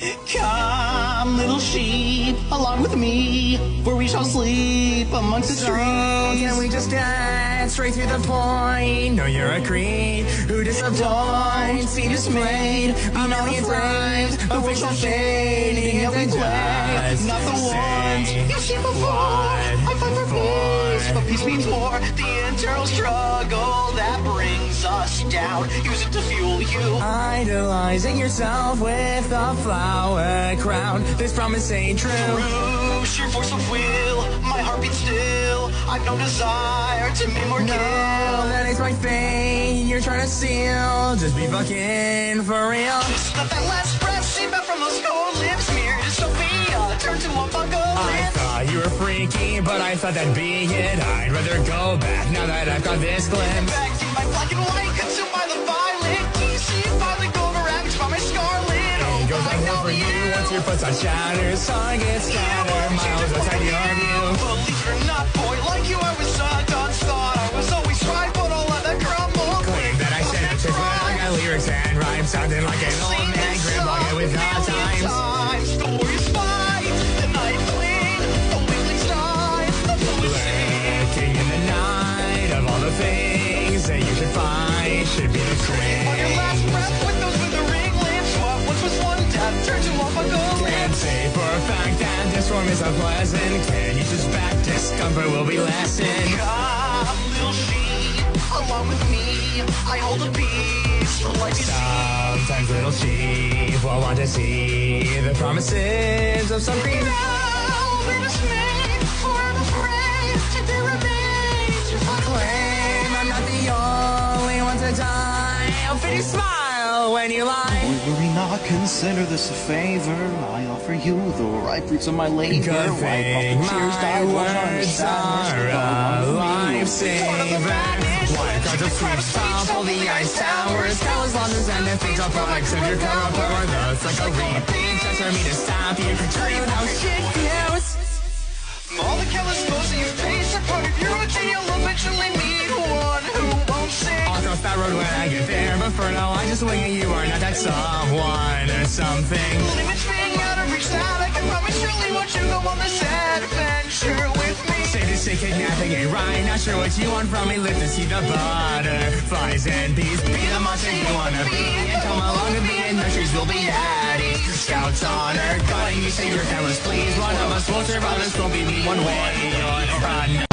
Come, little sheep, along with me, for we shall sleep amongst the trees. Can we just get straight to the point? No, you're a creep who disappoints. Be dismayed, be not afraid. The world shall fade, needing every way. Not the ones you've seen before. I fight for peace, but peace means war. The internal struggle that brings us down. Use it to fuel you. Idolizing yourself with a flower crown. This promise ain't true. Sheer force of will, my heart beats still. I've no desire to maim or kill. That is my fate, you're trying to steal. Just be fucking for real. Just let that last breath seep out from those cold lips. Mere dystopia, turn to a buckle. I thought you were freaky, but I thought that'd be it. I'd rather go back now that I've got this glimpse. Back to my black and white, consumed by the violet. DC finally go over ravaged by my scarlet. It goes like no for you once your foot's on shatters. Targets scatter, miles outside your view. Believe it or not, boy, like you I was done thought. I was always right, but all of that crumble. Claim that I said it, but I got lyrics and rhymes sounding like an old man grim bucket with hard times. The warriors fight, the night clean, the weaklings die, the foolish lurking in the night of all the things that you should fight should be the cream. On your last breath with those withering lips, what once was one death turned to a buckle. Can't say for a fact that this form is unpleasant. Can you suspect discomfort will be lessened? Come, little sheep, along with me, I hold a piece. Like sometimes little sheep will want to see the promises of some cream. Now we're dismayed, for I'm afraid to be remains. If I claim I'm not the only one to die, I'll fit your smile when you lie. Worry not, consider this a favor. I offer you the ripe fruits of my labor. Good thing my words are a lifesaver. White cards of sweeps topple the ice towers. Countless losses and defeats all products of your corrupt power. Thus like a repeat, just for me to stop you. Tell you how shit feels. All the countless foes that you've faced are part of your routine. You'll eventually meet one who won't sing. I'll cross that road when I get there, but for now I just wing it. You are not that someone or something. Limits being out of reach that I can promise surely won't you go on this adventure with me. Say to say kidnapping ain't right. Not sure what you want from me. Live to see the butterflies and bees. Be the monster you wanna be and come along to me and nurseries will be daddy. Scouts honor, guiding you say your families please. One of us will survive, this won't be me one way or another.